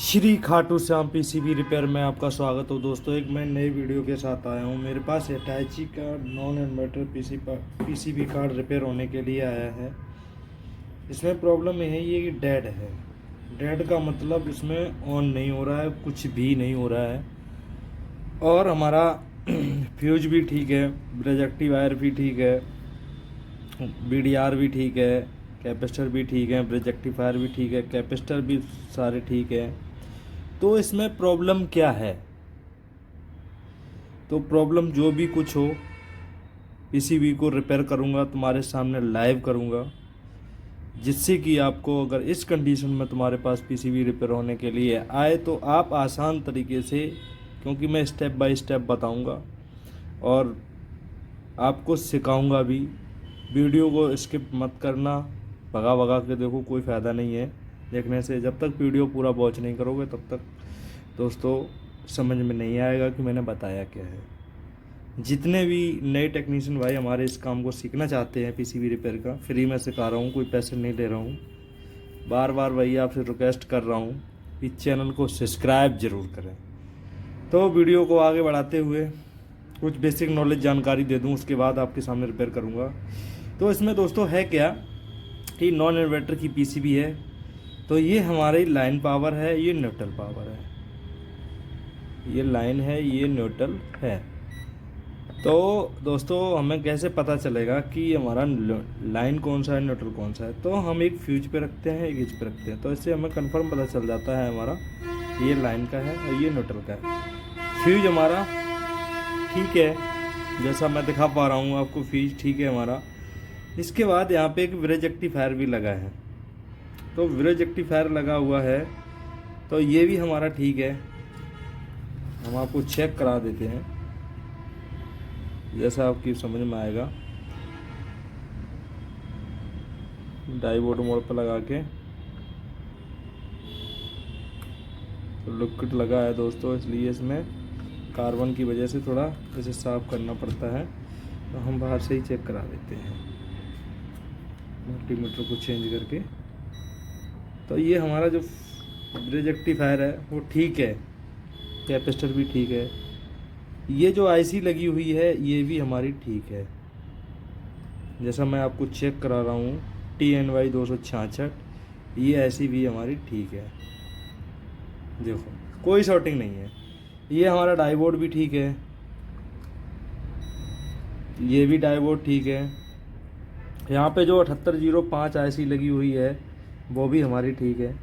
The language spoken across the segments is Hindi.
श्री खाटू श्याम पीसीबी रिपेयर में आपका स्वागत हो दोस्तों। एक मैं नई वीडियो के साथ आया हूं। मेरे पास हिटैची का non inverter PCB card repair होने के लिए आया है। इसमें प्रॉब्लम ये है ये कि डेड है। डेड का मतलब इसमें ऑन नहीं हो रहा है, कुछ भी नहीं हो रहा है। और हमारा फ्यूज भी ठीक है, प्रोजेक्टिव वायर भी ठीक है, बीडीआर भी ठीक है, कैपेसिटर भी ठीक है, प्रोजेक्टिफायर भी ठीक है, कैपेसिटर भी सारे ठीक है। तो इसमें प्रॉब्लम क्या है? तो प्रॉब्लम जो भी कुछ हो, पीसीबी को रिपेयर करूँगा, तुम्हारे सामने लाइव करूँगा, जिससे कि आपको अगर इस कंडीशन में तुम्हारे पास पीसीबी रिपेयर होने के लिए आए तो आप आसान तरीके से, क्योंकि मैं स्टेप बाय स्टेप बताऊँगा और आपको सिखाऊँगा भी। वीडियो को स्किप मत करना, भगा भगा के देखो, कोई फ़ायदा नहीं है देखने से। जब तक वीडियो पूरा वॉच नहीं करोगे तब तक दोस्तों समझ में नहीं आएगा कि मैंने बताया क्या है। जितने भी नए टेक्नीशियन भाई हमारे इस काम को सीखना चाहते हैं, पीसीबी रिपेयर का, फ्री में सिखा रहा हूँ, कोई पैसे नहीं ले रहा हूँ। बार बार भाई आपसे रिक्वेस्ट कर रहा हूँ कि चैनल को सब्सक्राइब ज़रूर करें। तो वीडियो को आगे बढ़ाते हुए कुछ बेसिक नॉलेज जानकारी दे दूँ, उसके बाद आपके सामने रिपेयर करूँगा। तो इसमें दोस्तों है क्या कि नॉन इन्वर्टर की पीसीबी है। तो ये हमारी लाइन पावर है, ये न्यूट्रल पावर है, ये लाइन है, ये न्यूट्रल है। तो दोस्तों हमें कैसे पता चलेगा कि हमारा लाइन कौन सा है, न्यूट्रल कौन सा है? तो हम एक फ्यूज पे रखते हैं, एक इस पे रखते हैं, तो इससे हमें कंफर्म पता चल जाता है हमारा ये लाइन का है और ये न्यूट्रल का है। फ्यूज हमारा ठीक है, जैसा मैं दिखा पा रहा हूँ आपको, फ्यूज ठीक है हमारा। इसके बाद यहाँ पे एक रेक्टिफायर भी लगा है, तो रेक्टिफायर लगा हुआ है, तो ये भी हमारा ठीक है। हम आपको चेक करा देते हैं जैसा आपकी समझ में आएगा। डाइवोड मोड पर लगा के, तो लिक्विड लगा है दोस्तों, इसलिए इसमें कार्बन की वजह से थोड़ा इसे साफ करना पड़ता है। तो हम बाहर से ही चेक करा देते हैं मल्टीमीटर को चेंज करके। तो ये हमारा जो रेक्टिफायर है वो ठीक है, कैपेसिटर भी ठीक है, ये जो आईसी लगी हुई है ये भी हमारी ठीक है। जैसा मैं आपको चेक करा रहा हूँ, TNY 266, ये ऐसी भी हमारी ठीक है। देखो कोई शॉर्टिंग नहीं है। ये हमारा डाइवोड भी ठीक है, ये भी डाइवोड ठीक है। यहाँ पे जो 7805 आईसी लगी हुई है वो भी हमारी ठीक है।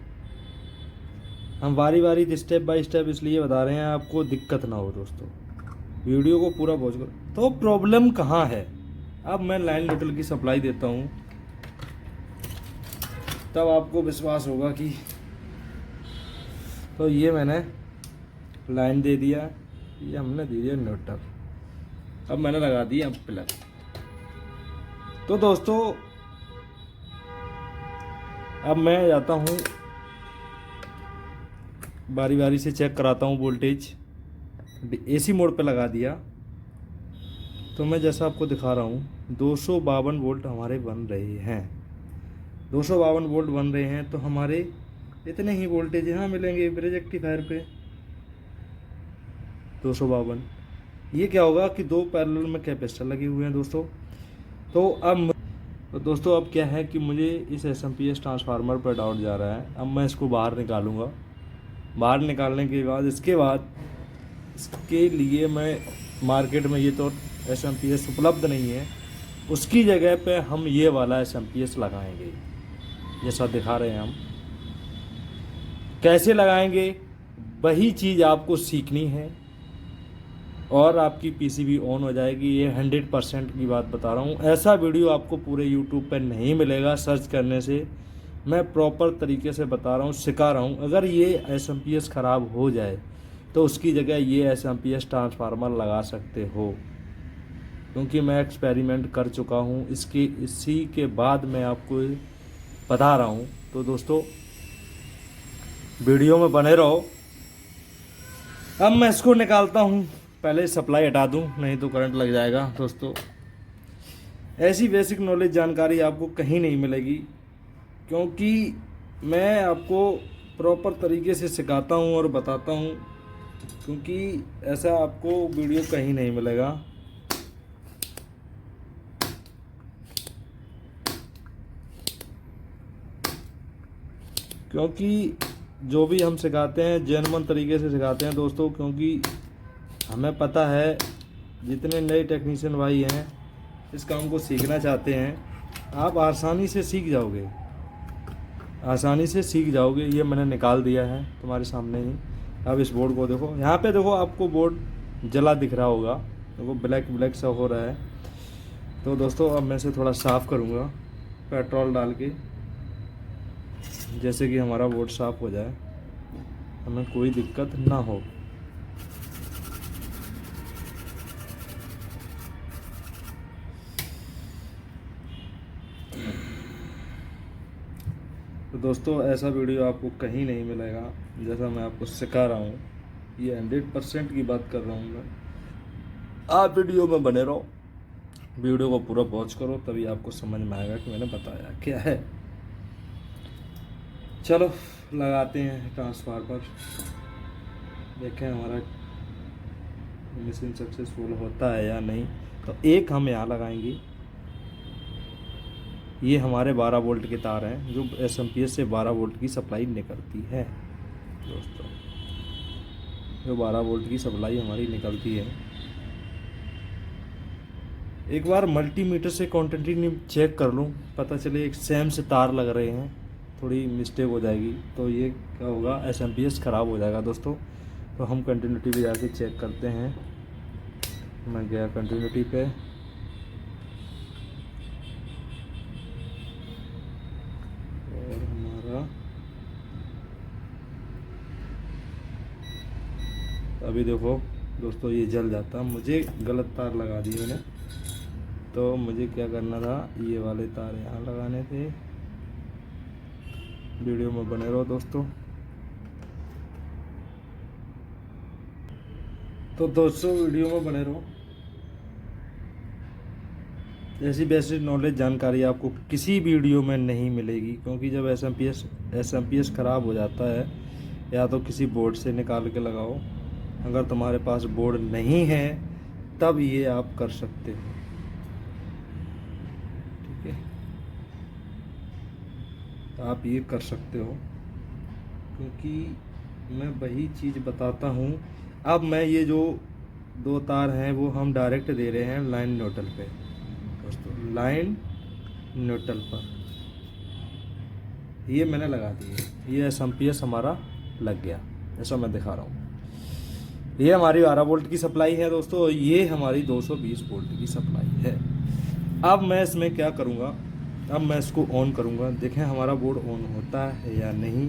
हम बारी बारी स्टेप बाय स्टेप इसलिए बता रहे हैं आपको दिक्कत ना हो दोस्तों, वीडियो को पूरा वॉच करो। तो प्रॉब्लम कहाँ है? अब मैं लाइन न्यूट्रल की सप्लाई देता हूँ, तब आपको विश्वास होगा कि। तो ये मैंने लाइन दे दिया, ये हमने दे दिया न्यूट्रल, अब मैंने लगा दिया प्लग। तो दोस्तों अब मैं जाता हूँ, बारी बारी से चेक कराता हूँ वोल्टेज। एसी मोड पे लगा दिया, तो मैं जैसा आपको दिखा रहा हूँ 252 वोल्ट हमारे बन रहे हैं। 252 वोल्ट बन रहे हैं, तो हमारे इतने ही वोल्टेज यहाँ मिलेंगे रेक्टिफायर पे, 252। ये क्या होगा कि दो पैरेलल में कैपेसिटर लगे हुए हैं दोस्तों। तो दोस्तों अब क्या है कि मुझे इस एसएमपीएस ट्रांसफार्मर पर डाउट जा रहा है। अब मैं इसको बाहर निकालूंगा। बाहर निकालने के बाद इसके लिए मैं मार्केट में ये तो एसएमपीएस उपलब्ध नहीं है, उसकी जगह पे हम ये वाला एसएमपीएस लगाएंगे जैसा दिखा रहे हैं हम। कैसे लगाएंगे वही चीज़ आपको सीखनी है और आपकी पीसीबी ऑन हो जाएगी। ये 100% की बात बता रहा हूँ। ऐसा वीडियो आपको पूरे यूट्यूब पर नहीं मिलेगा सर्च करने से। मैं प्रॉपर तरीके से बता रहा हूँ, सिखा रहा हूँ। अगर ये एसएमपीएस ख़राब हो जाए तो उसकी जगह ये एसएमपीएस ट्रांसफार्मर लगा सकते हो, क्योंकि मैं एक्सपेरिमेंट कर चुका हूँ। इसी के बाद मैं आपको बता रहा हूँ। तो दोस्तों वीडियो में बने रहो। अब मैं इसको निकालता हूँ, पहले सप्लाई हटा दूँ नहीं तो करंट लग जाएगा। दोस्तों ऐसी बेसिक नॉलेज जानकारी आपको कहीं नहीं मिलेगी, क्योंकि मैं आपको प्रॉपर तरीके से सिखाता हूँ और बताता हूँ, क्योंकि ऐसा आपको वीडियो कहीं नहीं मिलेगा। क्योंकि जो भी हम सिखाते हैं जेन्युइन तरीके से सिखाते हैं दोस्तों, क्योंकि हमें पता है जितने नए टेक्नीशियन भाई हैं इस काम को सीखना चाहते हैं, आप आसानी से सीख जाओगे, आसानी से सीख जाओगे। ये मैंने निकाल दिया है तुम्हारे सामने ही। अब इस बोर्ड को देखो, यहाँ पे देखो आपको बोर्ड जला दिख रहा होगा, देखो ब्लैक ब्लैक सा हो रहा है। तो दोस्तों अब मैं इसे थोड़ा साफ़ करूँगा पेट्रोल डाल के, जैसे कि हमारा बोर्ड साफ़ हो जाए, हमें कोई दिक्कत ना हो। तो दोस्तों ऐसा वीडियो आपको कहीं नहीं मिलेगा जैसा मैं आपको सिखा रहा हूँ। ये 100% की बात कर रहा हूँ मैं। आप वीडियो में बने रहो, वीडियो को पूरा वॉच करो, तभी आपको समझ में आएगा कि मैंने बताया क्या है। चलो लगाते हैं ट्रांसफार्मर, देखें हमारा मिशन सक्सेसफुल होता है या नहीं। तो एक हम यहाँ लगाएंगे, ये हमारे 12 वोल्ट के तार हैं जो एसएमपीएस से 12 वोल्ट की सप्लाई निकलती है दोस्तों, जो 12 वोल्ट की सप्लाई हमारी निकलती है। एक बार मल्टीमीटर से क्वांटिटी चेक कर लूँ, पता चले एक सेम से तार लग रहे हैं, थोड़ी मिस्टेक हो जाएगी तो ये क्या होगा, एसएमपीएस ख़राब हो जाएगा दोस्तों। तो हम कंटिन्यूटी पे जाके चेक करते हैं। मैं गया कंटिन्यूटी पे, और हमारा अभी देखो दोस्तों ये जल जाता, मुझे गलत तार लगा दिए मैंने। तो मुझे क्या करना था, ये वाले तार यहाँ लगाने थे। वीडियो में बने रहो दोस्तों। तो दोस्तों वीडियो में बने रहो, ऐसी बेसिक नॉलेज जानकारी आपको किसी वीडियो में नहीं मिलेगी। क्योंकि जब एसएमपीएस ख़राब हो जाता है, या तो किसी बोर्ड से निकाल के लगाओ, अगर तुम्हारे पास बोर्ड नहीं है तब ये आप कर सकते हो, ठीक है। आप ये कर सकते हो, क्योंकि मैं वही चीज़ बताता हूँ। अब मैं ये जो 2 तार हैं वो हम डायरेक्ट दे रहे हैं लाइन न्यूट्रल पे दोस्तों, लाइन न्यूट्रल पर ये मैंने लगा दिए। ये एसएमपीएस हमारा लग गया, ऐसा मैं दिखा रहा हूँ। ये हमारी 12 वोल्ट की सप्लाई है दोस्तों, ये हमारी 220 वोल्ट की सप्लाई है। अब मैं इसमें क्या करूँगा, अब मैं इसको ऑन करूँगा, देखें हमारा बोर्ड ऑन होता है या नहीं।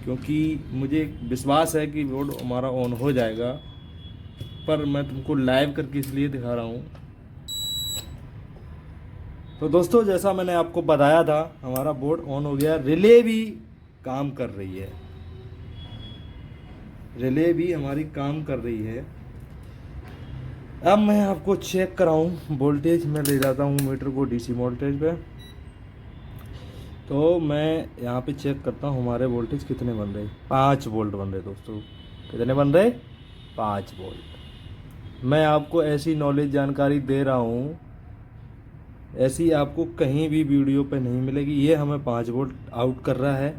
क्योंकि मुझे विश्वास है कि बोर्ड हमारा ऑन हो जाएगा, पर मैं तुमको लाइव करके इसलिए दिखा रहा हूँ। तो दोस्तों जैसा मैंने आपको बताया था, हमारा बोर्ड ऑन हो गया, रिले भी काम कर रही है, रिले भी हमारी काम कर रही है। अब मैं आपको चेक कराऊं वोल्टेज, मैं ले जाता हूं मीटर को डीसी वोल्टेज पे। तो मैं यहाँ पे चेक करता हूँ हमारे वोल्टेज कितने बन रहे, 5 वोल्ट बन रहे दोस्तों। कितने बन रहे, 5 वोल्ट। मैं आपको ऐसी नॉलेज जानकारी दे रहा हूँ, ऐसी आपको कहीं भी वीडियो पे नहीं मिलेगी। ये हमें 5 वोल्ट आउट कर रहा है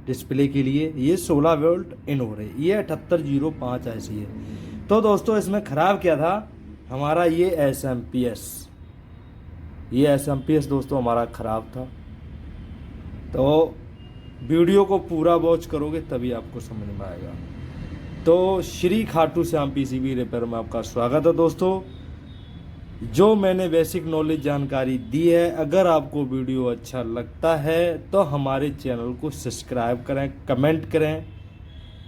डिस्प्ले के लिए, ये 16 वोल्ट इन हो रही है, ये 7805 ऐसी है। तो दोस्तों इसमें ख़राब क्या था हमारा, ये एसएमपीएस दोस्तों हमारा ख़राब था। तो वीडियो को पूरा वॉच करोगे तभी आपको समझ में आएगा। तो श्री खाटू श्याम पीसीबी रिपेयर में आपका स्वागत है दोस्तों। जो मैंने बेसिक नॉलेज जानकारी दी है, अगर आपको वीडियो अच्छा लगता है तो हमारे चैनल को सब्सक्राइब करें, कमेंट करें।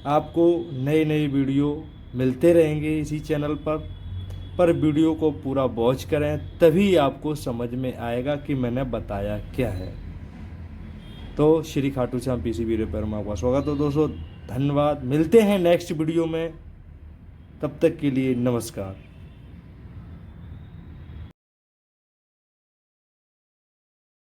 आपको नई नई वीडियो मिलते रहेंगे इसी चैनल पर वीडियो को पूरा वॉच करें, तभी आपको समझ में आएगा कि मैंने बताया क्या है। तो श्री खाटू श्याम पीसीबी रिपेयर में आपका स्वागत है दोस्तों। धन्यवाद, मिलते हैं नेक्स्ट वीडियो में, तब तक के लिए नमस्कार।